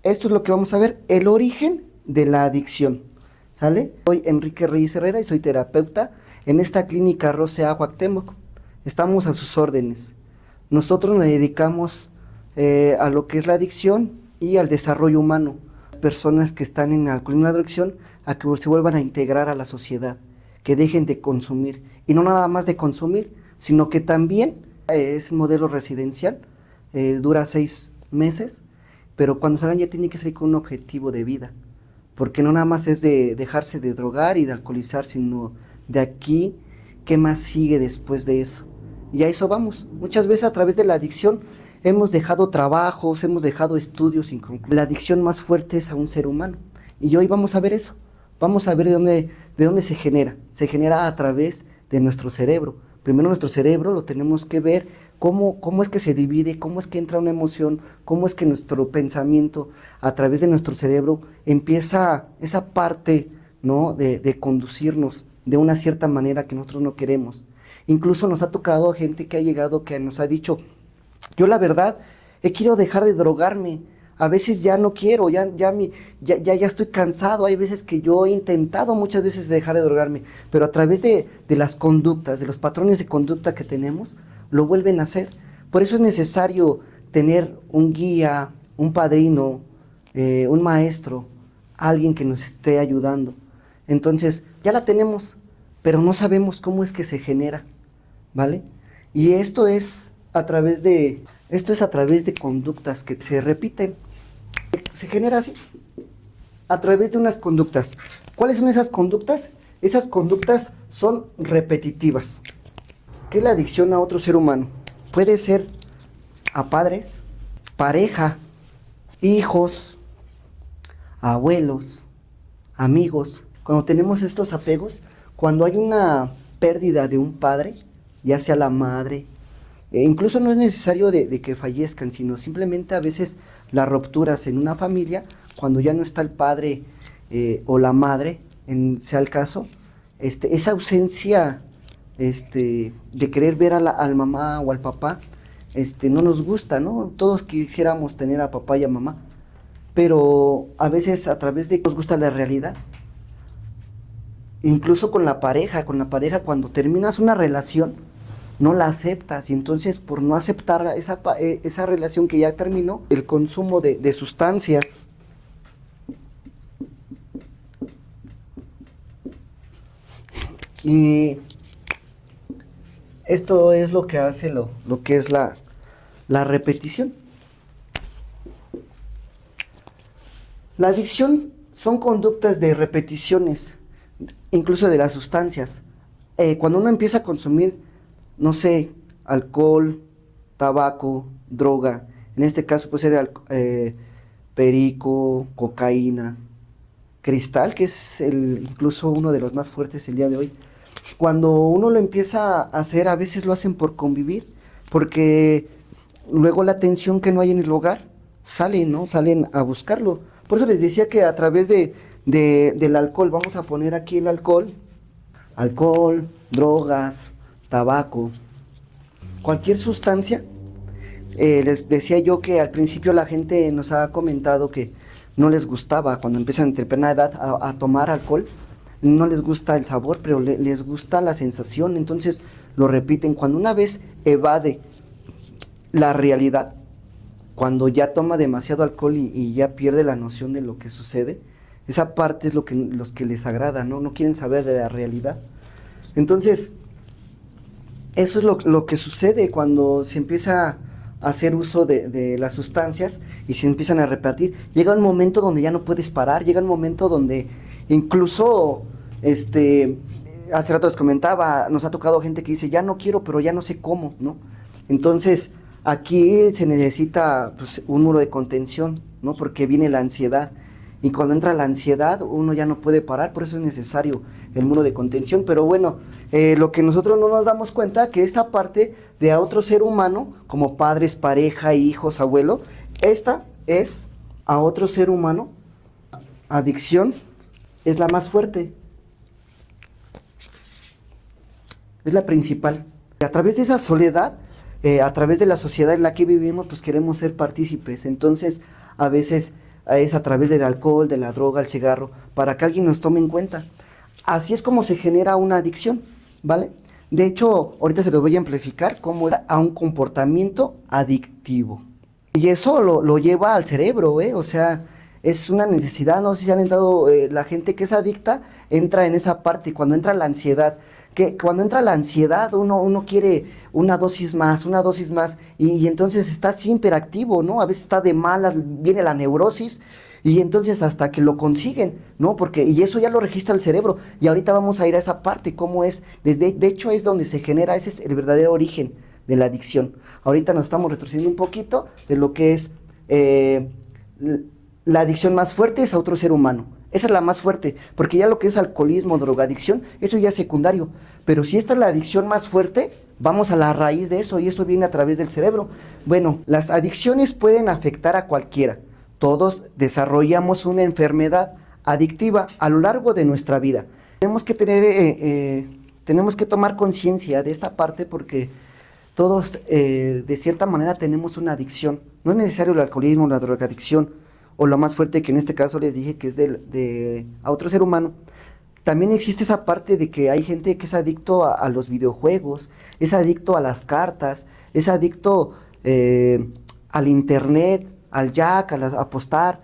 Esto es lo que vamos a ver, el origen de la adicción, ¿sale? Soy Enrique Reyes Herrera y soy terapeuta en esta clínica Rosea Cuauhtémoc. Estamos a sus órdenes. Nosotros nos dedicamos a lo que es la adicción y al desarrollo humano. Personas que están en alcoholismo y adicción a que se vuelvan a integrar a la sociedad, que dejen de consumir. Y no nada más de consumir, sino que también es un modelo residencial, dura 6 meses, pero cuando salgan ya tienen que salir con un objetivo de vida, porque no nada más es de dejarse de drogar y de alcoholizar, sino de aquí, ¿qué más sigue después de eso? Y a eso vamos. Muchas veces a través de la adicción hemos dejado trabajos, hemos dejado estudios inconclusos. La adicción más fuerte es a un ser humano. Y hoy vamos a ver eso. Vamos a ver de dónde se genera. Se genera a través de nuestro cerebro. Primero nuestro cerebro lo tenemos que ver cómo es que se divide, cómo es que entra una emoción, cómo es que nuestro pensamiento a través de nuestro cerebro empieza esa parte, ¿no? de conducirnos de una cierta manera que nosotros no queremos. Incluso nos ha tocado gente que ha llegado que nos ha dicho, yo la verdad, quiero dejar de drogarme, a veces ya no quiero, ya estoy cansado, hay veces que yo he intentado muchas veces dejar de drogarme, pero a través de las conductas, de los patrones de conducta que tenemos, lo vuelven a hacer. Por eso es necesario tener un guía, un padrino, un maestro, alguien que nos esté ayudando. Entonces, ya la tenemos, pero no sabemos cómo es que se genera, ¿vale? Y esto es a través de conductas que se repiten. Se genera así, a través de unas conductas. ¿Cuáles son esas conductas? Esas conductas son repetitivas. ¿Qué es la adicción a otro ser humano? Puede ser a padres, pareja, hijos, abuelos, amigos. Cuando tenemos estos apegos, cuando hay una pérdida de un padre, ya sea la madre, incluso no es necesario de que fallezcan, sino simplemente a veces las rupturas en una familia, cuando ya no está el padre o la madre, sea el caso, esa ausencia de querer ver al mamá o al papá, no nos gusta, ¿no? Todos quisiéramos tener a papá y a mamá, pero a veces a través de nos gusta la realidad. Incluso con la pareja cuando terminas una relación, no la aceptas y entonces por no aceptar esa relación que ya terminó, el consumo de sustancias y esto es lo que hace lo que es la repetición. La adicción son conductas de repeticiones, incluso de las sustancias. Cuando uno empieza a consumir, no sé, alcohol, tabaco, droga, en este caso puede ser perico, cocaína, cristal, que es incluso uno de los más fuertes el día de hoy. Cuando uno lo empieza a hacer, a veces lo hacen por convivir, porque luego la tensión que no hay en el hogar sale, ¿no? Salen a buscarlo. Por eso les decía que a través del alcohol, vamos a poner aquí el alcohol, drogas, tabaco, cualquier sustancia. Les decía yo que al principio la gente nos ha comentado que no les gustaba cuando empiezan a temprana edad a tomar alcohol, no les gusta el sabor, pero les gusta la sensación, entonces lo repiten. Cuando una vez evade la realidad, cuando ya toma demasiado alcohol y ya pierde la noción de lo que sucede, esa parte es los que les agrada, ¿no? No quieren saber de la realidad. Entonces, eso es lo que sucede cuando se empieza a hacer uso de las sustancias y se empiezan a repetir. Llega un momento donde ya no puedes parar, llega un momento donde incluso, hace rato les comentaba, nos ha tocado gente que dice, ya no quiero, pero ya no sé cómo, ¿no? Entonces, aquí se necesita pues, un muro de contención, ¿no? Porque viene la ansiedad. Y cuando entra la ansiedad, uno ya no puede parar, por eso es necesario el muro de contención. Pero bueno, lo que nosotros no nos damos cuenta, que esta parte de a otro ser humano, como padres, pareja, hijos, abuelo, esta es a otro ser humano, adicción, es la más fuerte, es la principal. A través de esa soledad, a través de la sociedad en la que vivimos, pues queremos ser partícipes. Entonces, a veces es a través del alcohol, de la droga, el cigarro, para que alguien nos tome en cuenta. Así es como se genera una adicción, ¿vale? De hecho, ahorita se lo voy a amplificar cómo es a un comportamiento adictivo. Y eso lo lleva al cerebro, ¿eh? O sea, es una necesidad, no sé si han entrado, la gente que es adicta entra en esa parte, cuando entra la ansiedad, que cuando entra la ansiedad uno quiere una dosis más, y entonces está así hiperactivo, ¿no? A veces está de malas, viene la neurosis, y entonces hasta que lo consiguen, ¿no? Porque, y eso ya lo registra el cerebro, y ahorita vamos a ir a esa parte, cómo es, de hecho es donde se genera, ese es el verdadero origen de la adicción. Ahorita nos estamos retrocediendo un poquito de lo que es la adicción más fuerte es a otro ser humano. Esa es la más fuerte, porque ya lo que es alcoholismo, drogadicción, eso ya es secundario. Pero si esta es la adicción más fuerte, vamos a la raíz de eso y eso viene a través del cerebro. Bueno, las adicciones pueden afectar a cualquiera. Todos desarrollamos una enfermedad adictiva a lo largo de nuestra vida. Tenemos que tomar conciencia de esta parte porque todos de cierta manera tenemos una adicción. No es necesario el alcoholismo, la drogadicción o lo más fuerte que en este caso les dije que es a otro ser humano. También existe esa parte de que hay gente que es adicto a los videojuegos, es adicto a las cartas, es adicto al internet, al jack, a apostar.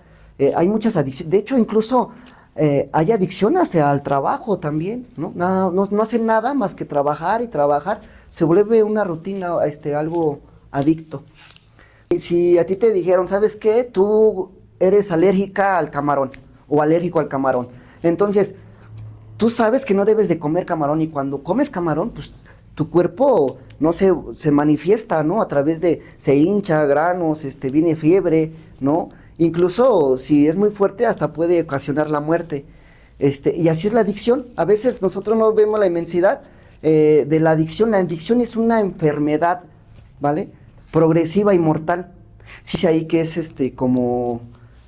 Hay muchas adicciones. De hecho, incluso hay adicciones al trabajo también, ¿no? No hacen nada más que trabajar y trabajar. Se vuelve una rutina, algo adicto. Y si a ti te dijeron, ¿sabes qué? Tú eres alérgica al camarón o alérgico al camarón. Entonces, tú sabes que no debes de comer camarón y cuando comes camarón, pues tu cuerpo, no sé, se manifiesta, ¿no? A través se hincha, granos, viene fiebre, ¿no? Incluso si es muy fuerte hasta puede ocasionar la muerte. Y así es la adicción. A veces nosotros no vemos la inmensidad de la adicción. La adicción es una enfermedad, ¿vale? Progresiva y mortal. Sí, dice ahí que es como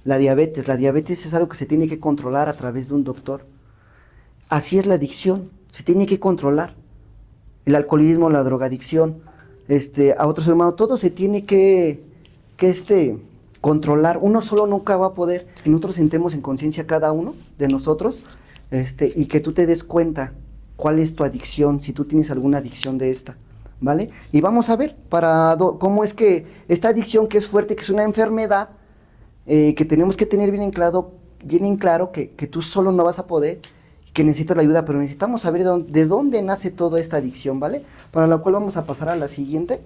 la diabetes. La diabetes es algo que se tiene que controlar a través de un doctor. Así es la adicción, se tiene que controlar. El alcoholismo, la drogadicción, a otro ser humano, todo se tiene que controlar. Uno solo nunca va a poder. Que nosotros entremos en conciencia cada uno de nosotros, y que tú te des cuenta cuál es tu adicción, si tú tienes alguna adicción de esta, ¿vale? Y vamos a ver cómo es que esta adicción que es fuerte, que es una enfermedad, que tenemos que tener bien en claro que tú solo no vas a poder, que necesitas la ayuda, pero necesitamos saber de dónde nace toda esta adicción, ¿vale? Para lo cual vamos a pasar a la siguiente.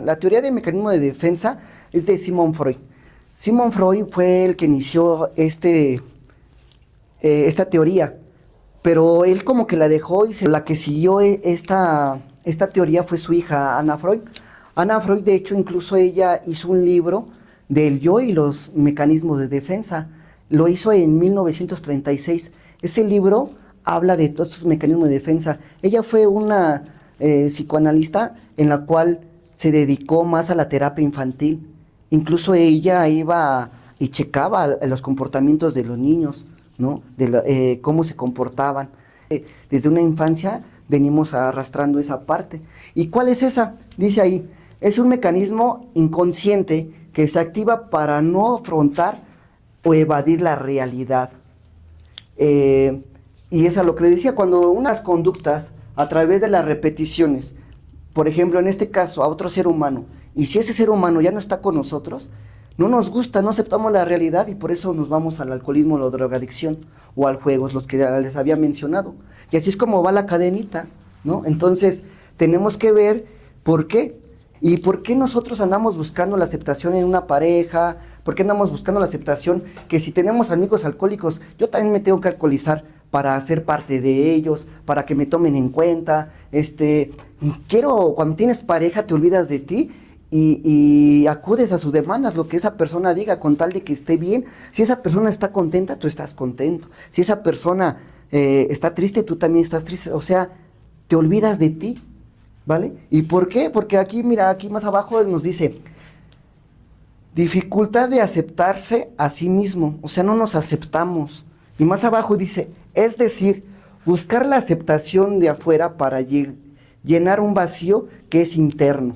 La teoría de mecanismo de defensa es de Sigmund Freud. Sigmund Freud fue el que inició esta teoría, pero él como que la dejó y la que siguió esta teoría fue su hija, Anna Freud. Anna Freud, de hecho, incluso ella hizo un libro del yo y los mecanismos de defensa. Lo hizo en 1936. Ese libro habla de todos estos mecanismos de defensa. Ella fue una psicoanalista en la cual se dedicó más a la terapia infantil. Incluso ella iba y checaba los comportamientos de los niños, ¿no? Cómo se comportaban. Desde una infancia venimos arrastrando esa parte. ¿Y cuál es esa? Dice ahí, es un mecanismo inconsciente que se activa para no afrontar o evadir la realidad. Y es a lo que le decía, cuando unas conductas a través de las repeticiones, por ejemplo, en este caso, a otro ser humano, y si ese ser humano ya no está con nosotros, no nos gusta, no aceptamos la realidad y por eso nos vamos al alcoholismo, a la drogadicción o al juego, los que ya les había mencionado. Y así es como va la cadenita, ¿no? Entonces, tenemos que ver por qué. ¿Y por qué nosotros andamos buscando la aceptación en una pareja? ¿Por qué andamos buscando la aceptación? Que si tenemos amigos alcohólicos, yo también me tengo que alcoholizar para ser parte de ellos, para que me tomen en cuenta. Cuando tienes pareja te olvidas de ti y acudes a sus demandas, lo que esa persona diga, con tal de que esté bien. Si esa persona está contenta, tú estás contento. Si esa persona está triste, tú también estás triste. O sea, te olvidas de ti. ¿Vale? ¿Y por qué? Porque aquí, mira, aquí más abajo nos dice, dificultad de aceptarse a sí mismo, o sea, no nos aceptamos. Y más abajo dice, es decir, buscar la aceptación de afuera para llenar un vacío que es interno.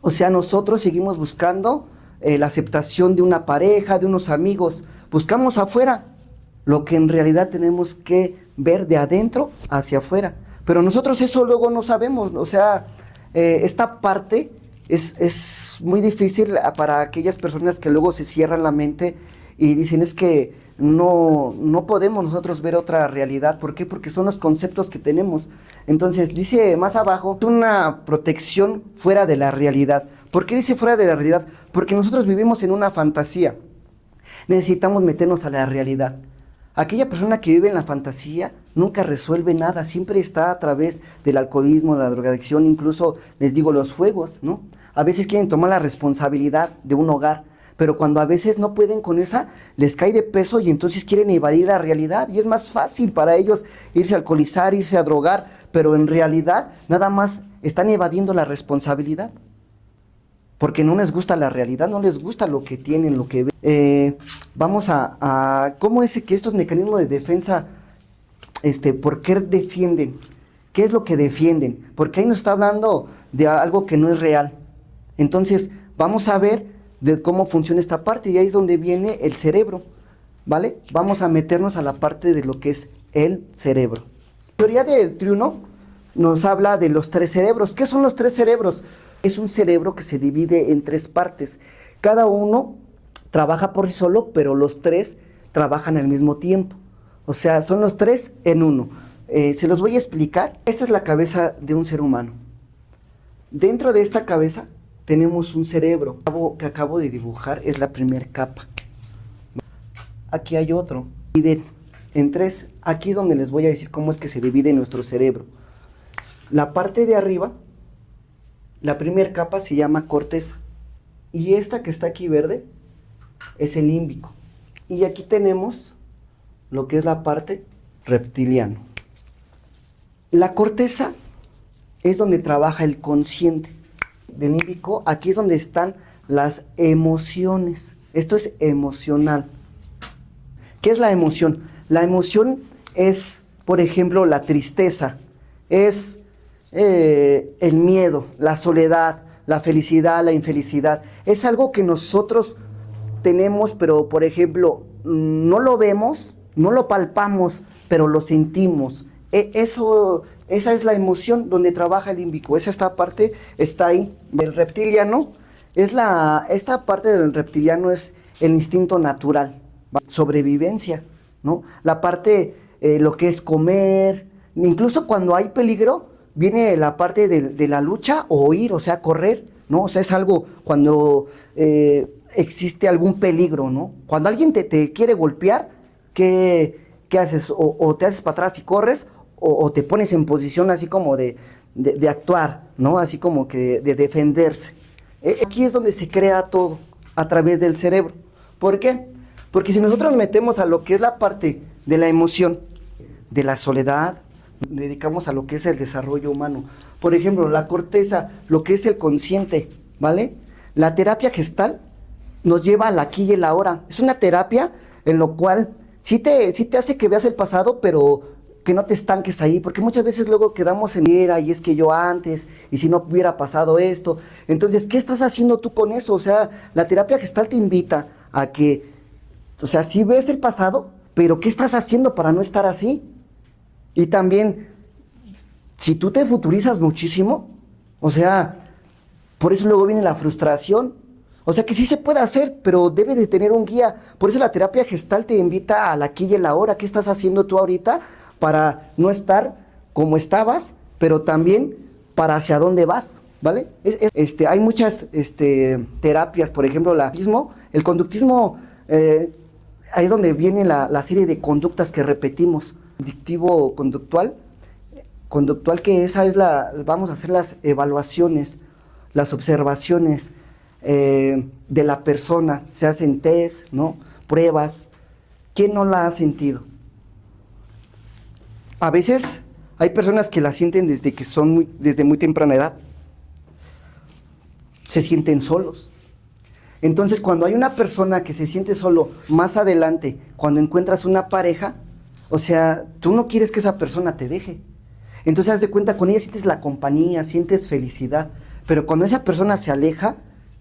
O sea, nosotros seguimos buscando la aceptación de una pareja, de unos amigos. Buscamos afuera lo que en realidad tenemos que ver de adentro hacia afuera. Pero nosotros eso luego no sabemos, o sea, esta parte es muy difícil para aquellas personas que luego se cierran la mente y dicen es que no podemos nosotros ver otra realidad. ¿Por qué? Porque son los conceptos que tenemos. Entonces, dice más abajo, una protección fuera de la realidad. ¿Por qué dice fuera de la realidad? Porque nosotros vivimos en una fantasía. Necesitamos meternos a la realidad. Aquella persona que vive en la fantasía nunca resuelve nada, siempre está a través del alcoholismo, de la drogadicción, incluso les digo los juegos, ¿no? A veces quieren tomar la responsabilidad de un hogar, pero cuando a veces no pueden con esa, les cae de peso y entonces quieren evadir la realidad y es más fácil para ellos irse a alcoholizar, irse a drogar, pero en realidad nada más están evadiendo la responsabilidad. Porque no les gusta la realidad, no les gusta lo que tienen, lo que ven. Vamos ¿cómo es que estos mecanismos de defensa, por qué defienden? ¿Qué es lo que defienden? Porque ahí nos está hablando de algo que no es real. Entonces, vamos a ver de cómo funciona esta parte y ahí es donde viene el cerebro, ¿vale? Vamos a meternos a la parte de lo que es el cerebro. La teoría del triuno nos habla de los tres cerebros. ¿Qué son los tres cerebros? Es un cerebro que se divide en tres partes. Cada uno trabaja por sí solo, pero los tres trabajan al mismo tiempo. O sea, son los tres en uno. Se los voy a explicar. Esta es la cabeza de un ser humano. Dentro de esta cabeza tenemos un cerebro que acabo de dibujar, es la primera capa. Aquí hay otro. Dividen en tres. Aquí es donde les voy a decir cómo es que se divide nuestro cerebro. La parte de arriba, la primera capa se llama corteza. Y esta que está aquí verde es el límbico. Y aquí tenemos lo que es la parte reptiliana. La corteza es donde trabaja el consciente. Del límbico, aquí es donde están las emociones. Esto es emocional. ¿Qué es la emoción? La emoción es, por ejemplo, la tristeza, es el miedo, la soledad, la felicidad, la infelicidad. Es algo que nosotros tenemos, pero por ejemplo, no lo vemos, no lo palpamos, pero lo sentimos. Esa es la emoción donde trabaja el límbico. Esta parte está ahí. El reptiliano, esta parte del reptiliano es el instinto natural, sobrevivencia, ¿no? La parte, lo que es comer, incluso cuando hay peligro, viene la parte de la lucha o huir, o sea, correr, ¿no? O sea, es algo cuando existe algún peligro, ¿no? Cuando alguien te quiere golpear, ¿qué haces? O te haces para atrás y corres, o te pones en posición así como de actuar, ¿no? Así como que de defenderse. Aquí es donde se crea todo, a través del cerebro. ¿Por qué? Porque si nosotros metemos a lo que es la parte de la emoción, de la soledad, dedicamos a lo que es el desarrollo humano. Por ejemplo, la corteza, lo que es el consciente, ¿vale? La terapia gestal nos lleva al aquí y el ahora. Es una terapia en lo cual sí te hace que veas el pasado, pero que no te estanques ahí, porque muchas veces luego quedamos en era y es que yo antes, y si no hubiera pasado esto. Entonces, ¿qué estás haciendo tú con eso? O sea, la terapia gestal te invita a que, o sea, sí ves el pasado, pero ¿qué estás haciendo para no estar así? Y también, si tú te futurizas muchísimo, o sea, por eso luego viene la frustración. O sea que sí se puede hacer, pero debes de tener un guía. Por eso la terapia gestal te invita al aquí y el ahora. ¿Qué estás haciendo tú ahorita para no estar como estabas, pero también para hacia dónde vas? ¿Vale? Hay muchas terapias, por ejemplo, el conductismo, ahí es donde viene la serie de conductas que repetimos. Adictivo conductual que vamos a hacer las evaluaciones, las observaciones de la persona, se hacen test, ¿no? Pruebas. ¿Quién no la ha sentido? A veces hay personas que la sienten desde muy temprana edad. Se sienten solos. Entonces, cuando hay una persona que se siente solo más adelante, cuando encuentras una pareja, o sea, tú no quieres que esa persona te deje. Entonces, haz de cuenta, con ella sientes la compañía, sientes felicidad. Pero cuando esa persona se aleja,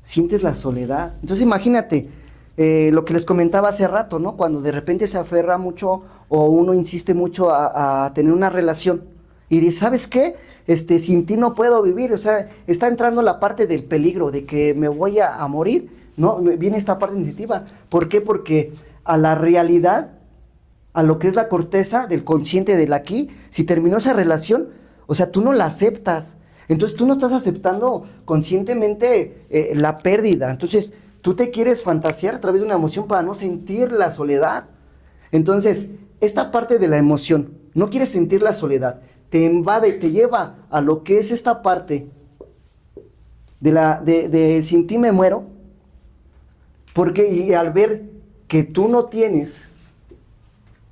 sientes la soledad. Entonces imagínate, lo que les comentaba hace rato, ¿no? Cuando de repente se aferra mucho o uno insiste mucho a tener una relación y dice, ¿sabes qué? Sin ti no puedo vivir, o sea, está entrando la parte del peligro, de que me voy a morir, ¿no? Viene esta parte instintiva. ¿Por qué? Porque a la realidad, a lo que es la corteza del consciente del aquí, si terminó esa relación, o sea, tú no la aceptas. Entonces tú no estás aceptando conscientemente la pérdida. Entonces tú te quieres fantasear a través de una emoción para no sentir la soledad. Entonces, esta parte de la emoción, no quieres sentir la soledad, te invade, te lleva a lo que es esta parte de sin ti me muero, porque y al ver que tú no tienes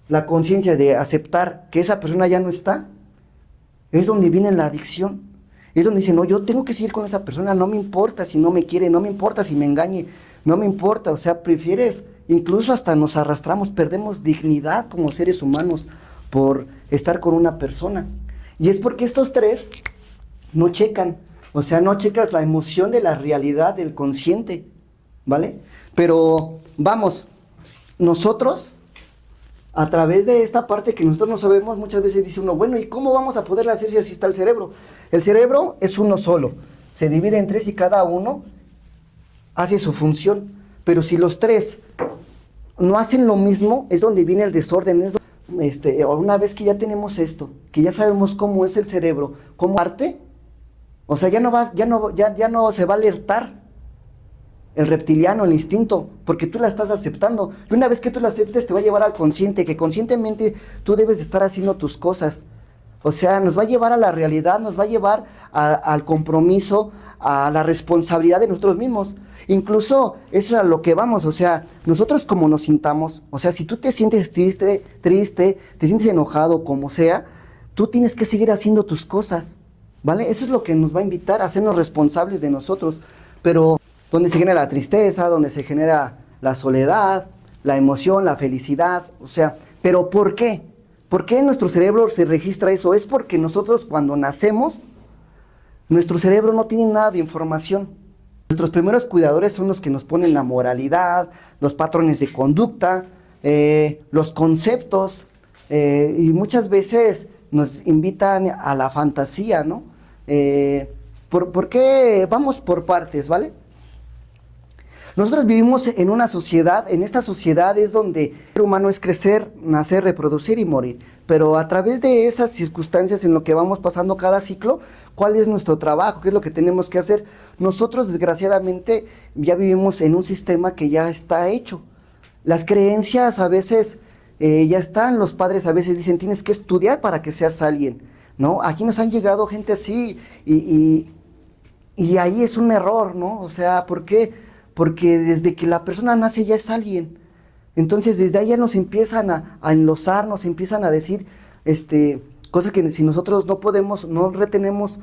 la conciencia de aceptar que esa persona ya no está, es donde viene la adicción. Es donde dice, no, yo tengo que seguir con esa persona, no me importa si no me quiere, no me importa si me engañe, no me importa, o sea, prefieres, incluso hasta nos arrastramos, perdemos dignidad como seres humanos por estar con una persona. Y es porque estos tres no checan, o sea, no checas la emoción de la realidad del consciente, ¿vale? Pero vamos, nosotros, a través de esta parte que nosotros no sabemos, muchas veces dice uno, bueno, ¿y cómo vamos a poderla hacer si así está el cerebro? El cerebro es uno solo, se divide en tres y cada uno hace su función, pero si los tres no hacen lo mismo, es donde viene el desorden, una vez que ya tenemos esto, que ya sabemos cómo es el cerebro, cómo parte, o sea, ya no se va a alertar el reptiliano, el instinto, porque tú la estás aceptando. Y una vez que tú la aceptes, te va a llevar al consciente, que conscientemente tú debes estar haciendo tus cosas. O sea, nos va a llevar a la realidad, nos va a llevar al compromiso, a la responsabilidad de nosotros mismos. Incluso eso es a lo que vamos, o sea, nosotros como nos sintamos, o sea, si tú te sientes triste, te sientes enojado, como sea, tú tienes que seguir haciendo tus cosas, ¿vale? Eso es lo que nos va a invitar a hacernos responsables de nosotros, pero donde se genera la tristeza, donde se genera la soledad, la emoción, la felicidad, o sea, ¿pero por qué? ¿Por qué en nuestro cerebro se registra eso? Es porque nosotros cuando nacemos, nuestro cerebro no tiene nada de información. Nuestros primeros cuidadores son los que nos ponen la moralidad, los patrones de conducta, los conceptos, y muchas veces nos invitan a la fantasía, ¿no? ¿Por qué? Vamos por partes, ¿vale? Nosotros vivimos en una sociedad, en esta sociedad es donde el ser humano es crecer, nacer, reproducir y morir. Pero a través de esas circunstancias en lo que vamos pasando cada ciclo, ¿cuál es nuestro trabajo? ¿Qué es lo que tenemos que hacer? Nosotros, desgraciadamente, ya vivimos en un sistema que ya está hecho. Las creencias a veces ya están, los padres a veces dicen, tienes que estudiar para que seas alguien, ¿no? Aquí nos han llegado gente así y ahí es un error, ¿no? O sea, ¿por qué? Porque desde que la persona nace ya es alguien. Entonces desde ahí ya nos empiezan a enlosar, nos empiezan a decir cosas que si nosotros no podemos, no retenemos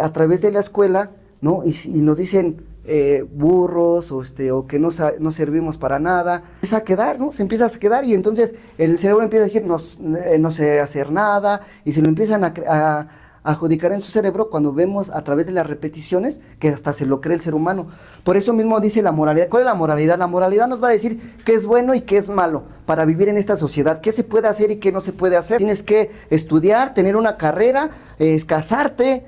a través de la escuela, ¿no? Y nos dicen burros o que no servimos para nada. Empieza a quedar, ¿no? Se empieza a quedar y entonces el cerebro empieza a decir no sé hacer nada y se lo empiezan a adjudicar en su cerebro cuando vemos a través de las repeticiones que hasta se lo cree el ser humano. Por eso mismo dice la moralidad. ¿Cuál es la moralidad? La moralidad nos va a decir qué es bueno y qué es malo para vivir en esta sociedad, qué se puede hacer y qué no se puede hacer. Tienes que estudiar, tener una carrera, casarte,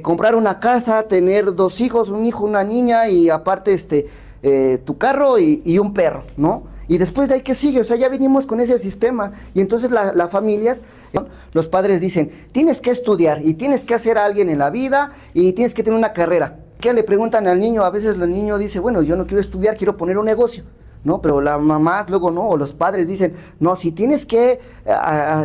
comprar una casa, tener 2 hijos, un hijo, una niña y aparte tu carro y un perro, ¿no? Y después de ahí, ¿qué sigue? O sea, ya venimos con ese sistema. Y entonces las familias, los padres dicen, tienes que estudiar y tienes que hacer a alguien en la vida y tienes que tener una carrera. ¿Qué le preguntan al niño? A veces el niño dice, bueno, yo no quiero estudiar, quiero poner un negocio, ¿no? Pero las mamás luego no, o los padres dicen, no, si tienes que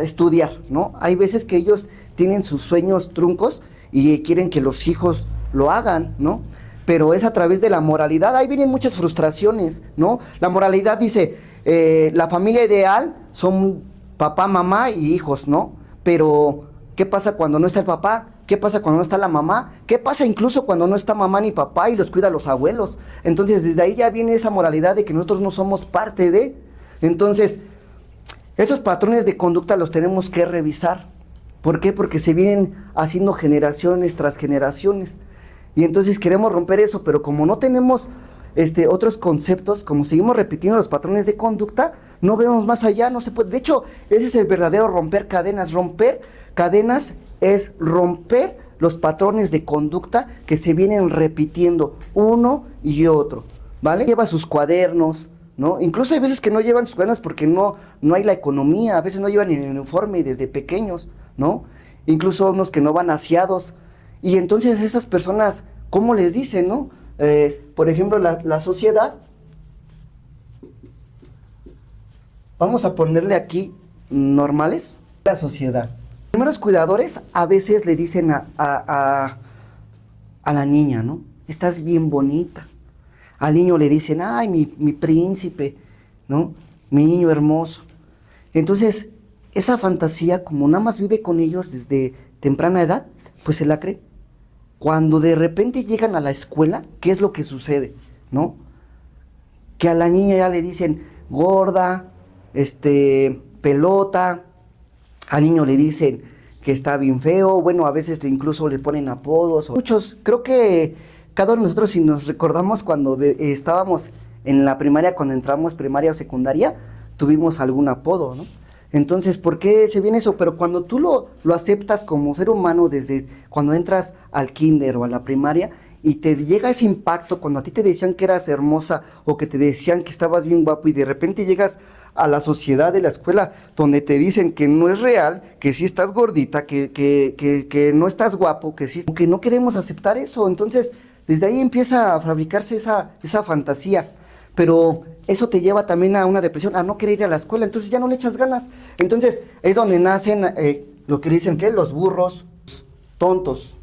estudiar, ¿no? Hay veces que ellos tienen sus sueños truncos y quieren que los hijos lo hagan, ¿no? Pero es a través de la moralidad, ahí vienen muchas frustraciones, ¿no? La moralidad dice, la familia ideal son papá, mamá y hijos, ¿no? Pero, ¿qué pasa cuando no está el papá? ¿Qué pasa cuando no está la mamá? ¿Qué pasa incluso cuando no está mamá ni papá y los cuida los abuelos? Entonces, desde ahí ya viene esa moralidad de que nosotros no somos parte de. Entonces, esos patrones de conducta los tenemos que revisar. ¿Por qué? Porque se vienen haciendo generaciones tras generaciones. Y entonces queremos romper eso, pero como no tenemos otros conceptos, como seguimos repitiendo los patrones de conducta, no vemos más allá, no se puede. De hecho, ese es el verdadero romper cadenas. Romper cadenas es romper los patrones de conducta que se vienen repitiendo uno y otro, ¿vale? Lleva sus cuadernos, ¿no? Incluso hay veces que no llevan sus cuadernos porque no hay la economía, a veces no llevan el uniforme desde pequeños, ¿no? Incluso unos que no van aseados. Y entonces esas personas, ¿cómo les dicen, no? Por ejemplo, la sociedad, vamos a ponerle aquí normales, la sociedad. Los primeros cuidadores a veces le dicen a la niña, ¿no? Estás bien bonita. Al niño le dicen, ay, mi príncipe, ¿no? Mi niño hermoso. Entonces, esa fantasía, como nada más vive con ellos desde temprana edad, pues se la cree. Cuando de repente llegan a la escuela, ¿qué es lo que sucede? ¿No? Que a la niña ya le dicen gorda, pelota, al niño le dicen que está bien feo, bueno, a veces incluso le ponen apodos. Muchos, creo que cada uno de nosotros, si nos recordamos cuando estábamos en la primaria, cuando entramos primaria o secundaria, tuvimos algún apodo, ¿no? Entonces, ¿por qué se viene eso? Pero cuando tú lo aceptas como ser humano desde cuando entras al kinder o a la primaria y te llega ese impacto cuando a ti te decían que eras hermosa o que te decían que estabas bien guapo y de repente llegas a la sociedad de la escuela donde te dicen que no es real, que sí estás gordita, que no estás guapo, que no queremos aceptar eso. Entonces, desde ahí empieza a fabricarse esa fantasía. Pero eso te lleva también a una depresión, a no querer ir a la escuela, entonces ya no le echas ganas. Entonces es donde nacen lo que dicen que los burros tontos.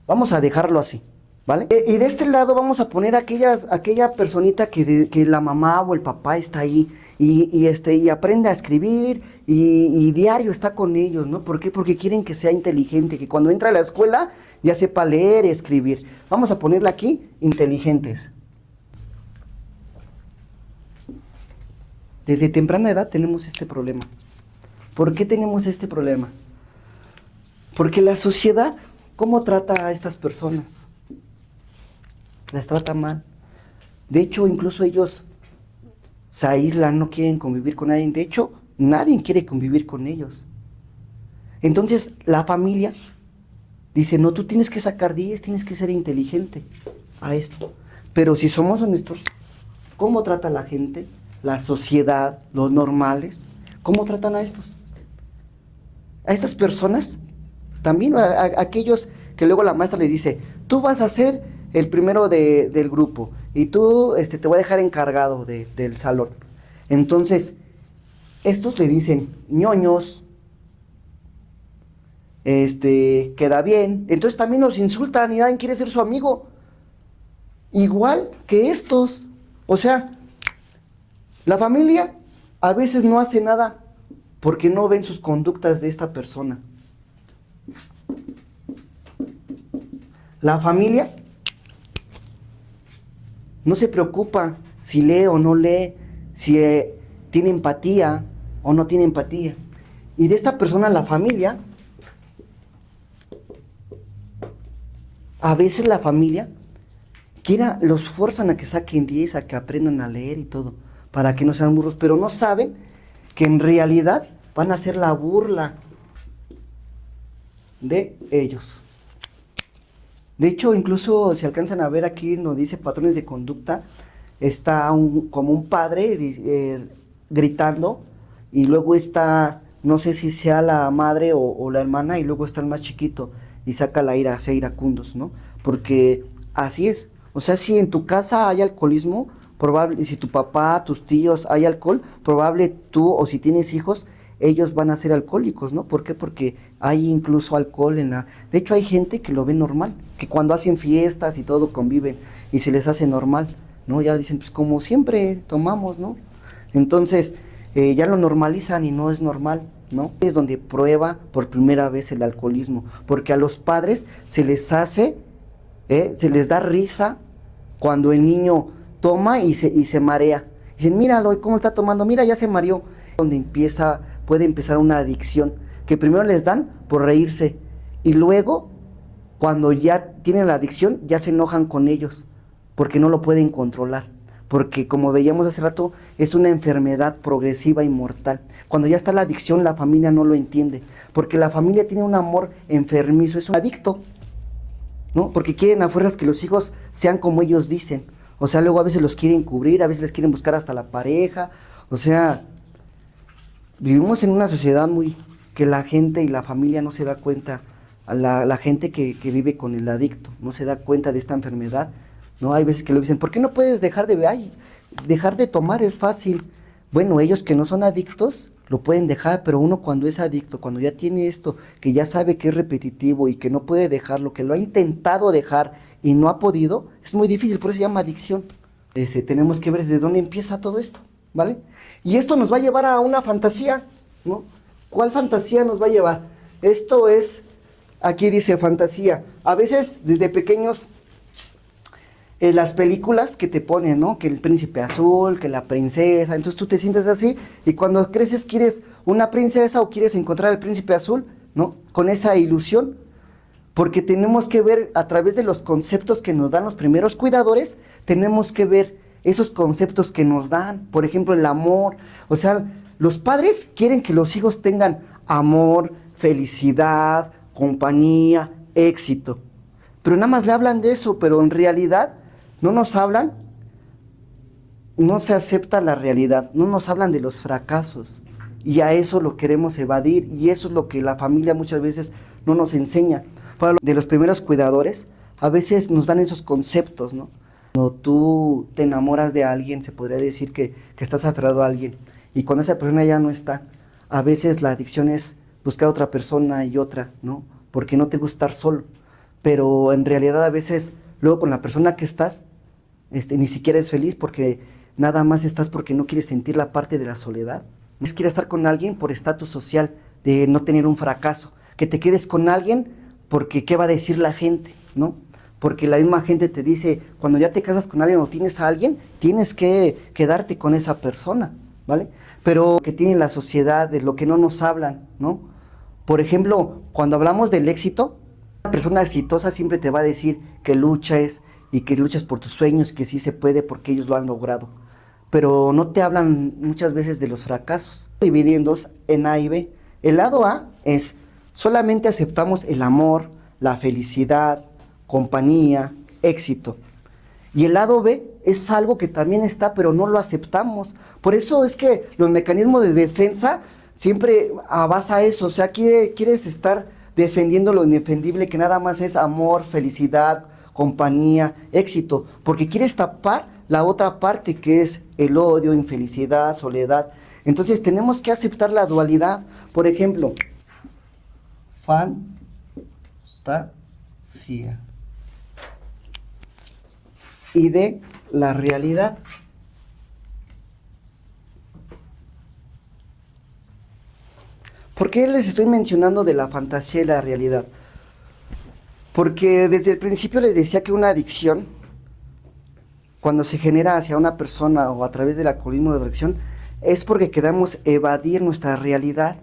Vamos a dejarlo así, ¿vale? Y de este lado vamos a poner aquella personita que la mamá o el papá está ahí y aprende a escribir y diario está con ellos, ¿no? ¿Por qué? Porque quieren que sea inteligente, que cuando entra a la escuela ya sepa leer y escribir. Vamos a ponerle aquí inteligentes. Desde temprana edad tenemos este problema. ¿Por qué tenemos este problema? Porque la sociedad, ¿cómo trata a estas personas? Las trata mal. De hecho, incluso ellos se aíslan, no quieren convivir con nadie. De hecho, nadie quiere convivir con ellos. Entonces, la familia dice, no, tú tienes que sacar 10, tienes que ser inteligente a esto. Pero si somos honestos, ¿cómo trata la gente? La sociedad, los normales, ¿cómo tratan a estos? A estas personas, también a aquellos que luego la maestra les dice, tú vas a ser el primero del grupo y tú te voy a dejar encargado del salón. Entonces, estos le dicen, ñoños, queda bien. Entonces también los insultan y nadie quiere ser su amigo. Igual que estos, o sea, la familia a veces no hace nada porque no ven sus conductas de esta persona. La familia no se preocupa si lee o no lee, si tiene empatía o no tiene empatía. Y de esta persona, la familia, a veces la familia los forzan a que saquen 10, a que aprendan a leer y todo, para que no sean burros, pero no saben que en realidad van a ser la burla de ellos. De hecho, incluso si alcanzan a ver aquí donde dice patrones de conducta, está como un padre gritando y luego está, no sé si sea la madre o la hermana, y luego está el más chiquito y saca la ira, hacia iracundos, ¿no? Porque así es. O sea, si en tu casa hay alcoholismo, probable, si tu papá, tus tíos hay alcohol, probable tú, o si tienes hijos, ellos van a ser alcohólicos, ¿no? ¿Por qué? Porque hay incluso alcohol en la... De hecho, hay gente que lo ve normal, que cuando hacen fiestas y todo conviven y se les hace normal, ¿no? Ya dicen, pues como siempre tomamos, ¿no? Entonces, ya lo normalizan y no es normal, ¿no? Es donde prueba por primera vez el alcoholismo, porque a los padres se les hace, se les da risa cuando el niño toma y se marea. Dicen, míralo, ¿cómo está tomando? Mira, ya se mareó. Donde puede empezar una adicción, que primero les dan por reírse y luego cuando ya tienen la adicción, ya se enojan con ellos, porque no lo pueden controlar. Porque como veíamos hace rato, es una enfermedad progresiva y mortal. Cuando ya está la adicción, la familia no lo entiende, porque la familia tiene un amor enfermizo, es un adicto, ¿no? Porque quieren a fuerzas que los hijos sean como ellos dicen. O sea, luego a veces los quieren cubrir, a veces les quieren buscar hasta la pareja. O sea, vivimos en una sociedad muy que la gente y la familia no se da cuenta, a la gente que vive con el adicto, no se da cuenta de esta enfermedad, ¿no? Hay veces que lo dicen, ¿por qué no puedes dejar de ay, dejar de tomar es fácil? Bueno, ellos que no son adictos lo pueden dejar, pero uno cuando es adicto, cuando ya tiene esto, que ya sabe que es repetitivo y que no puede dejarlo, que lo ha intentado dejar y no ha podido, es muy difícil, por eso se llama adicción. Tenemos que ver desde dónde empieza todo esto, ¿vale? Y esto nos va a llevar a una fantasía, ¿no? ¿Cuál fantasía nos va a llevar? Esto es, aquí dice fantasía. A veces desde pequeños, las películas que te ponen, ¿no? Que el príncipe azul, que la princesa, entonces tú te sientes así y cuando creces quieres una princesa o quieres encontrar al príncipe azul, ¿no? Con esa ilusión, porque tenemos que ver a través de los conceptos que nos dan los primeros cuidadores, tenemos que ver esos conceptos que nos dan, por ejemplo, el amor. O sea, los padres quieren que los hijos tengan amor, felicidad, compañía, éxito. Pero nada más le hablan de eso, pero en realidad no nos hablan, no se acepta la realidad, no nos hablan de los fracasos. Y a eso lo queremos evadir y eso es lo que la familia muchas veces no nos enseña. Para de los primeros cuidadores, a veces nos dan esos conceptos, ¿no? Cuando tú te enamoras de alguien, se podría decir que estás aferrado a alguien. Y cuando esa persona ya no está, a veces la adicción es buscar a otra persona y otra, ¿no? Porque no te gusta estar solo. Pero en realidad a veces, luego con la persona que estás, ni siquiera es feliz porque nada más estás porque no quieres sentir la parte de la soledad. No quieres estar con alguien por estatus social, de no tener un fracaso. Que te quedes con alguien porque qué va a decir la gente, ¿no? Porque la misma gente te dice, cuando ya te casas con alguien o tienes a alguien, tienes que quedarte con esa persona, ¿vale? Pero que tiene la sociedad, de lo que no nos hablan, ¿no? Por ejemplo, cuando hablamos del éxito, una persona exitosa siempre te va a decir que luchas y que luchas por tus sueños, que sí se puede porque ellos lo han logrado. Pero no te hablan muchas veces de los fracasos. Dividí en dos, en A y B. El lado A es solamente aceptamos el amor, la felicidad, compañía, éxito. Y el lado B es algo que también está, pero no lo aceptamos. Por eso es que los mecanismos de defensa siempre basa eso. O sea, quieres estar defendiendo lo indefendible, que nada más es amor, felicidad, compañía, éxito. Porque quieres tapar la otra parte que es el odio, infelicidad, soledad. Entonces tenemos que aceptar la dualidad. Por ejemplo, fantasía y de la realidad. ¿Por qué les estoy mencionando de la fantasía y la realidad? Porque desde el principio les decía que una adicción, cuando se genera hacia una persona o a través del alcoholismo de adicción, es porque queremos evadir nuestra realidad,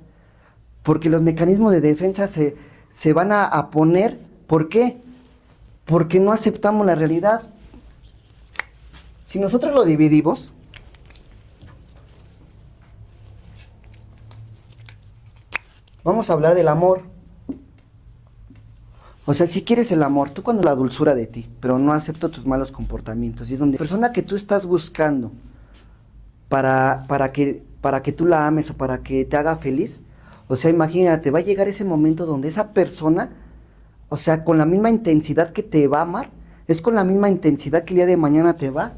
porque los mecanismos de defensa se van a poner. ¿Por qué? Porque no aceptamos la realidad. Si nosotros lo dividimos, vamos a hablar del amor. O sea, si quieres el amor, tú cuando la dulzura de ti, pero no acepto tus malos comportamientos. Y es donde la persona que tú estás buscando para que tú la ames o para que te haga feliz, o sea, imagínate, va a llegar ese momento donde esa persona, o sea, con la misma intensidad que te va a amar, es con la misma intensidad que el día de mañana te va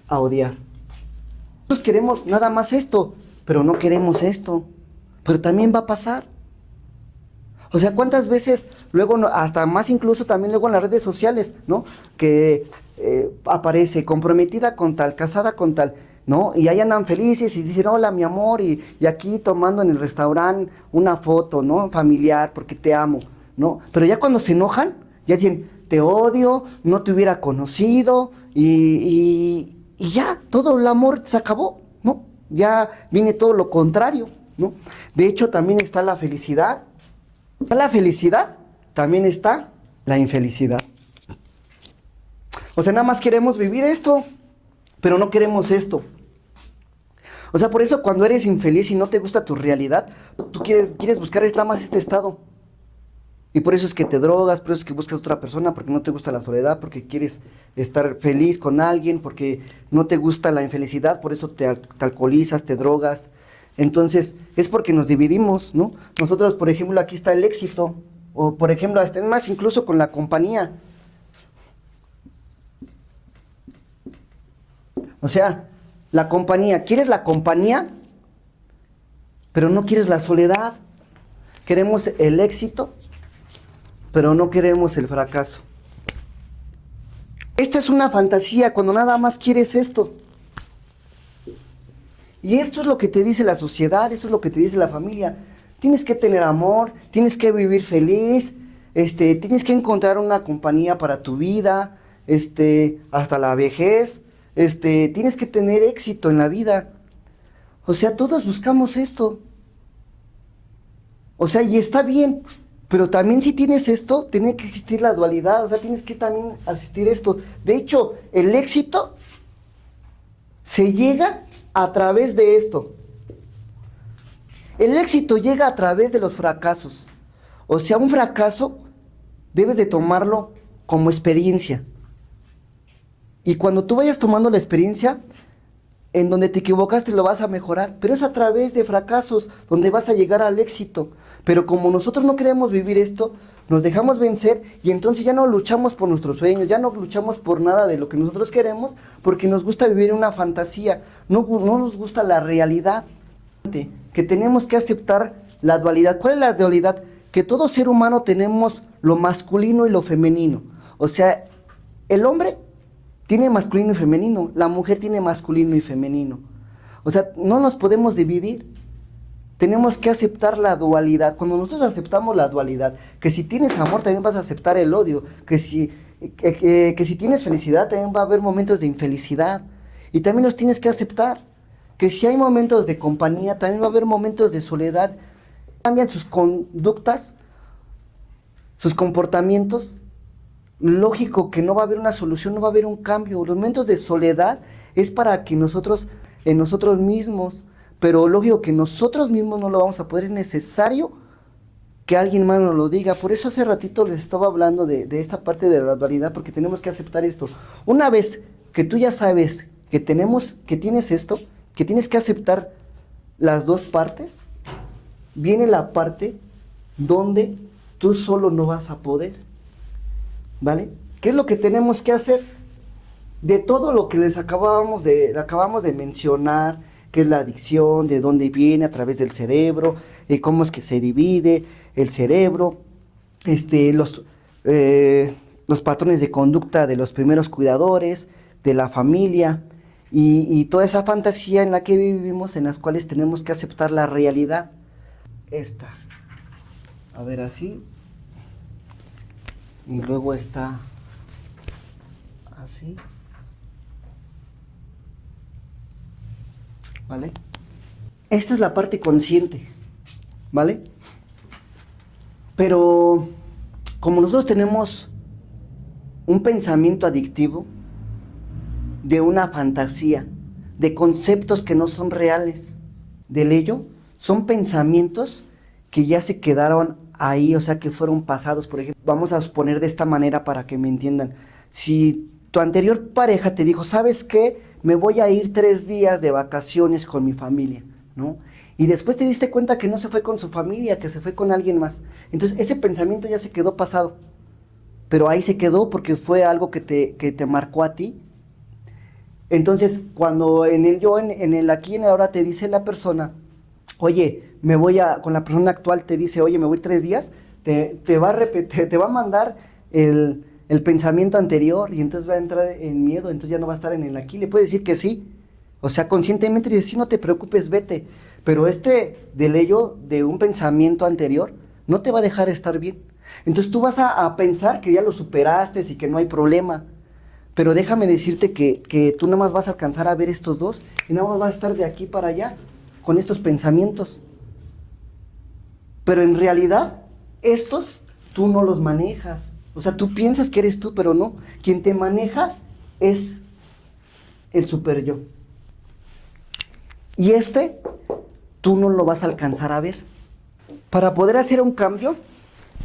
a odiar. Nosotros queremos nada más esto, pero no queremos esto. Pero también va a pasar. O sea, ¿cuántas veces luego, hasta más incluso también luego en las redes sociales, ¿no? Que aparece comprometida con tal, casada con tal, ¿no? Y ahí andan felices y dicen, hola, mi amor, y aquí tomando en el restaurante una foto, ¿no? Familiar, porque te amo, ¿no? Pero ya cuando se enojan, ya dicen, te odio, no te hubiera conocido, y ya, todo el amor se acabó, ¿no? Ya viene todo lo contrario, ¿no? De hecho, también está la felicidad. La felicidad, también está La infelicidad. O sea, nada más queremos vivir esto, pero no queremos esto. O sea, por eso cuando eres infeliz y no te gusta tu realidad, tú quieres buscar nada más este estado. Y por eso es que te drogas, por eso es que buscas otra persona, porque no te gusta la soledad, porque quieres estar feliz con alguien, porque no te gusta la infelicidad, por eso te alcoholizas, te drogas. Entonces, es porque nos dividimos, ¿no? Nosotros, por ejemplo, aquí está el éxito, o por ejemplo, hasta es más incluso con la compañía. O sea, la compañía, quieres la compañía, pero no quieres la soledad. Queremos el éxito, pero no queremos el fracaso. Esta es una fantasía cuando nada más quieres esto. Y esto es lo que te dice la sociedad, esto es lo que te dice la familia. Tienes que tener amor, tienes que vivir feliz, tienes que encontrar una compañía para tu vida, hasta la vejez, tienes que tener éxito en la vida. O sea, todos buscamos esto. O sea, y está bien, pero también si tienes esto, tiene que existir la dualidad, o sea, tienes que también asistir esto. De hecho, el éxito se llega a través de esto. El éxito llega a través de los fracasos. O sea, un fracaso debes de tomarlo como experiencia. Y cuando tú vayas tomando la experiencia, en donde te equivocaste lo vas a mejorar, pero es a través de fracasos donde vas a llegar al éxito. Pero como nosotros no queremos vivir esto, nos dejamos vencer y entonces ya no luchamos por nuestros sueños, ya no luchamos por nada de lo que nosotros queremos, porque nos gusta vivir una fantasía, no nos gusta la realidad, que tenemos que aceptar la dualidad. ¿Cuál es la dualidad? Que todo ser humano tenemos lo masculino y lo femenino. O sea, el hombre tiene masculino y femenino, la mujer tiene masculino y femenino. O sea, no nos podemos dividir. Tenemos que aceptar la dualidad. Cuando nosotros aceptamos la dualidad, que si tienes amor también vas a aceptar el odio, que si tienes felicidad también va a haber momentos de infelicidad. Y también los tienes que aceptar. Que si hay momentos de compañía, también va a haber momentos de soledad. Cambian sus conductas, sus comportamientos. Lógico que no va a haber una solución, no va a haber un cambio. Los momentos de soledad es para que nosotros, en nosotros mismos, pero lógico que nosotros mismos no lo vamos a poder, es necesario que alguien más nos lo diga. Por eso hace ratito les estaba hablando de esta parte de la dualidad, porque tenemos que aceptar esto. Una vez que tú ya sabes que tienes esto, que tienes que aceptar las dos partes, viene la parte donde tú solo no vas a poder. ¿Vale? ¿Qué es lo que tenemos que hacer? De todo lo que acabamos de mencionar, que es la adicción, de dónde viene, a través del cerebro, cómo es que se divide el cerebro, los patrones de conducta de los primeros cuidadores, de la familia, y toda esa fantasía en la que vivimos, en las cuales tenemos que aceptar la realidad. Esta. A ver, así. Y luego está así. ¿Vale? Esta es la parte consciente, ¿vale? Pero como nosotros tenemos un pensamiento adictivo de una fantasía, de conceptos que no son reales, del ello, son pensamientos que ya se quedaron ahí, o sea, que fueron pasados. Por ejemplo, vamos a suponer de esta manera para que me entiendan. Si tu anterior pareja te dijo, ¿sabes qué? Me voy a ir 3 días de vacaciones con mi familia, ¿no? Y después te diste cuenta que no se fue con su familia, que se fue con alguien más. Entonces ese pensamiento ya se quedó pasado. Pero ahí se quedó porque fue algo que te marcó a ti. Entonces, cuando en el aquí y en el ahora te dice la persona, oye, con la persona actual te dice, oye, me voy 3 días, te va a mandar el pensamiento anterior y entonces va a entrar en miedo, entonces ya no va a estar en el aquí. Le puedes decir que sí, o sea, conscientemente dice, sí, no te preocupes, vete. Pero del ello de un pensamiento anterior no te va a dejar estar bien. Entonces tú vas a pensar que ya lo superaste y que no hay problema. Pero déjame decirte que tú nada más vas a alcanzar a ver estos dos y nada más vas a estar de aquí para allá con estos pensamientos. Pero en realidad, estos tú no los manejas. O sea, tú piensas que eres tú, pero no. Quien te maneja es el super yo. Y tú no lo vas a alcanzar a ver. Para poder hacer un cambio,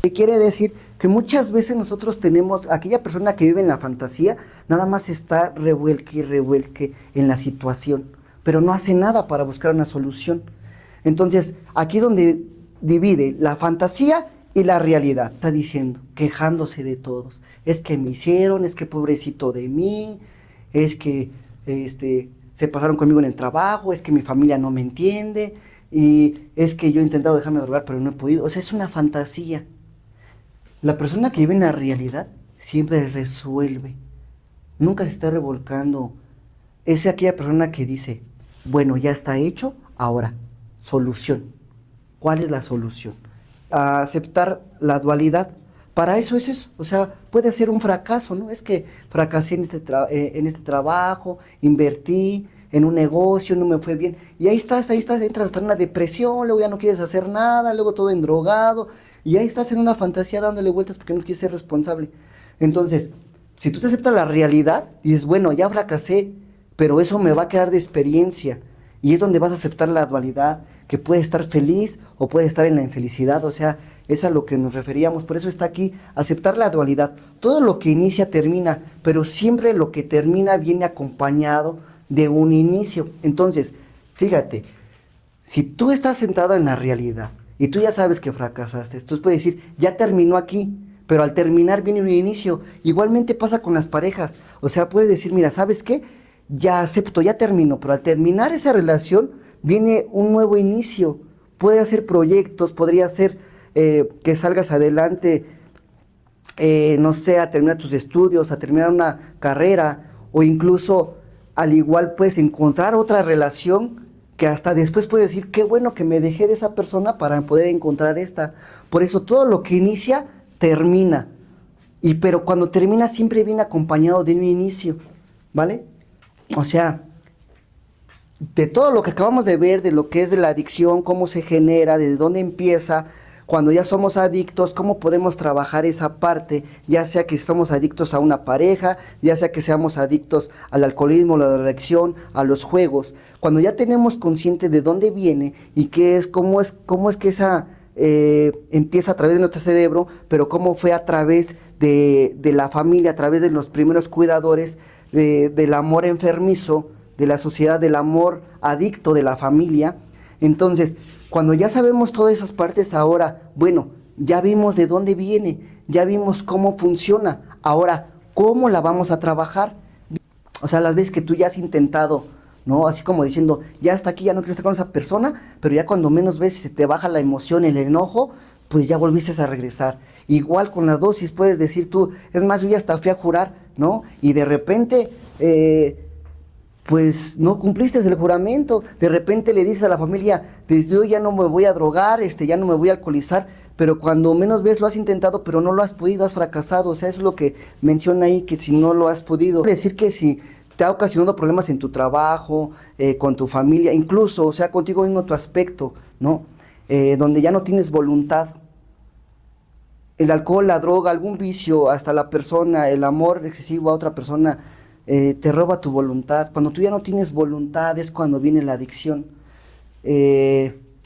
¿qué quiere decir? Que muchas veces nosotros tenemos, aquella persona que vive en la fantasía, nada más está revuelque y revuelque en la situación, pero no hace nada para buscar una solución. Entonces, aquí es donde divide la fantasía y la realidad. Está diciendo, quejándose de todos. Es que me hicieron, es que pobrecito de mí, es que se pasaron conmigo en el trabajo, es que mi familia no me entiende, y es que yo he intentado dejarme de drogar, pero no he podido. O sea, es una fantasía. La persona que vive en la realidad siempre resuelve, nunca se está revolcando. Es aquella persona que dice, bueno, ya está hecho, ahora, solución. ¿Cuál es la solución? Aceptar la dualidad. Para eso es eso. O sea, puede ser un fracaso, ¿no? Es que fracasé en este trabajo, invertí en un negocio, no me fue bien. Y ahí estás, entras hasta en una depresión, luego ya no quieres hacer nada, luego todo endrogado. Y ahí estás en una fantasía dándole vueltas porque no quieres ser responsable. Entonces, si tú te aceptas la realidad, dices, bueno, ya fracasé, pero eso me va a quedar de experiencia. Y es donde vas a aceptar la dualidad, que puede estar feliz o puede estar en la infelicidad. O sea, es a lo que nos referíamos. Por eso está aquí, aceptar la dualidad. Todo lo que inicia termina, pero siempre lo que termina viene acompañado de un inicio. Entonces, fíjate, si tú estás sentado en la realidad y tú ya sabes que fracasaste, entonces puedes decir, ya terminó aquí, pero al terminar viene un inicio. Igualmente pasa con las parejas. O sea, puedes decir, mira, ¿sabes qué? Ya acepto, ya termino, pero al terminar esa relación viene un nuevo inicio. Puede hacer proyectos, podría ser que salgas adelante, no sé, a terminar tus estudios, a terminar una carrera, o incluso al igual puedes encontrar otra relación que hasta después puedes decir, qué bueno que me dejé de esa persona para poder encontrar esta. Por eso todo lo que inicia, termina. Pero cuando termina siempre viene acompañado de un inicio, ¿vale? O sea, de todo lo que acabamos de ver, de lo que es de la adicción, cómo se genera, desde dónde empieza, cuando ya somos adictos, cómo podemos trabajar esa parte, ya sea que estamos adictos a una pareja, ya sea que seamos adictos al alcoholismo, a la adicción, a los juegos. Cuando ya tenemos consciente de dónde viene y qué es, cómo es que esa empieza a través de nuestro cerebro, pero cómo fue a través de la familia, a través de los primeros cuidadores, del amor enfermizo, de la sociedad, del amor adicto de la familia. Entonces, cuando ya sabemos todas esas partes, ahora, bueno, ya vimos de dónde viene, ya vimos cómo funciona, ahora, ¿cómo la vamos a trabajar? O sea, las veces que tú ya has intentado, ¿no? Así como diciendo, ya hasta aquí, ya no quiero estar con esa persona, pero ya cuando menos ves se te baja la emoción, el enojo, pues ya volviste a regresar. Igual con la dosis puedes decir tú, es más, yo ya hasta fui a jurar, ¿no? Y de repente, pues no cumpliste el juramento, de repente le dices a la familia, desde hoy ya no me voy a drogar, ya no me voy a alcoholizar, pero cuando menos ves lo has intentado, pero no lo has podido, has fracasado. O sea, eso es lo que menciona ahí, que si no lo has podido, decir que si te ha ocasionado problemas en tu trabajo, con tu familia, incluso, o sea, contigo mismo tu aspecto, ¿no? Donde ya no tienes voluntad. El alcohol, la droga, algún vicio, hasta la persona, el amor excesivo a otra persona, te roba tu voluntad. Cuando tú ya no tienes voluntad es cuando viene la adicción.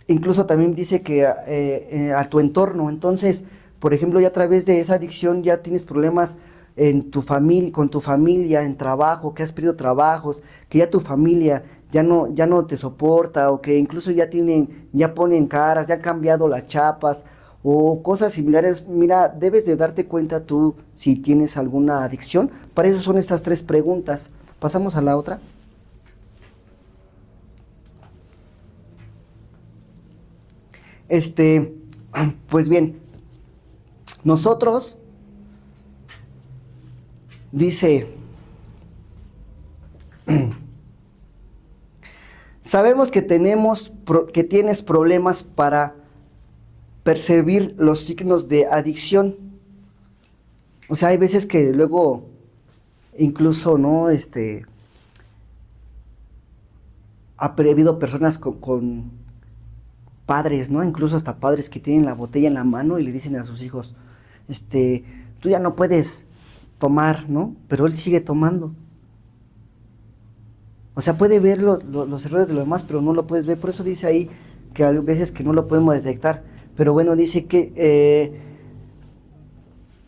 Incluso también dice que a tu entorno. Entonces, por ejemplo, ya a través de esa adicción ya tienes problemas en tu familia, con tu familia, en trabajo, que has perdido trabajos, que ya tu familia ya no te soporta, o que incluso ya ponen caras, ya han cambiado las chapas o cosas similares. Mira, debes de darte cuenta tú si tienes alguna adicción. Para eso son estas 3 preguntas. Pasamos a la otra. Pues bien, nosotros, dice, sabemos que que tienes problemas para percibir los signos de adicción. O sea, hay veces que luego, incluso, ¿no? Ha habido personas con padres, ¿no? Incluso hasta padres que tienen la botella en la mano y le dicen a sus hijos, tú tú ya no puedes tomar, ¿no? Pero él sigue tomando. O sea, puede ver los errores de los demás, pero no lo puedes ver. Por eso dice ahí que hay veces que no lo podemos detectar. Pero bueno, dice que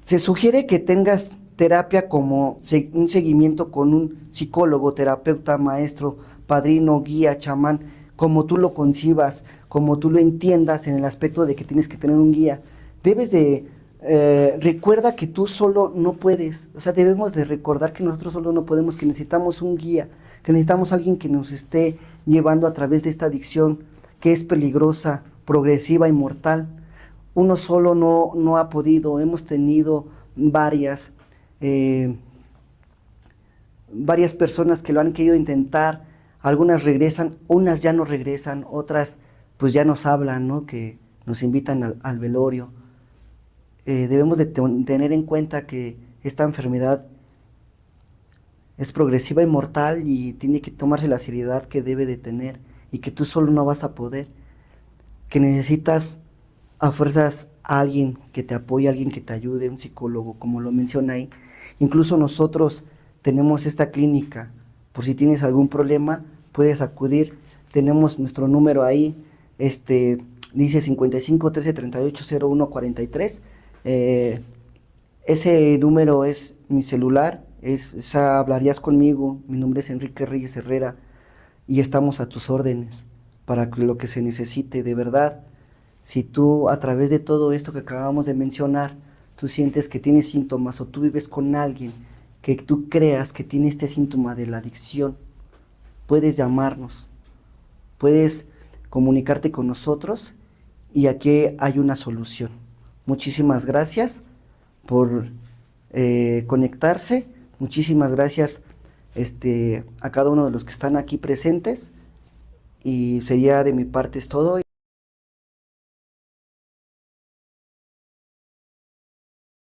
se sugiere que tengas terapia como un seguimiento con un psicólogo, terapeuta, maestro, padrino, guía, chamán, como tú lo concibas, como tú lo entiendas en el aspecto de que tienes que tener un guía. Debes de, recuerda que tú solo no puedes, o sea, debemos de recordar que nosotros solo no podemos, que necesitamos un guía, que necesitamos alguien que nos esté llevando a través de esta adicción que es peligrosa, progresiva y mortal. Uno solo no ha podido, hemos tenido varias, eh, varias personas que lo han querido intentar, algunas regresan, unas ya no regresan, otras pues ya nos hablan, ¿no? Que nos invitan al velorio. Debemos de tener en cuenta que esta enfermedad es progresiva y mortal y tiene que tomarse la seriedad que debe de tener y que tú solo no vas a poder, que necesitas a fuerzas a alguien que te apoye, alguien que te ayude, un psicólogo, como lo menciona ahí. Incluso nosotros tenemos esta clínica, por si tienes algún problema, puedes acudir, tenemos nuestro número ahí, dice 55 13 38 01 43, ese número es mi celular, ya hablarías conmigo, mi nombre es Enrique Reyes Herrera y estamos a tus órdenes para lo que se necesite, de verdad. Si tú a través de todo esto que acabamos de mencionar, tú sientes que tienes síntomas o tú vives con alguien que tú creas que tiene este síntoma de la adicción, puedes llamarnos, puedes comunicarte con nosotros y aquí hay una solución. Muchísimas gracias por conectarse, muchísimas gracias a cada uno de los que están aquí presentes y sería de mi parte es todo.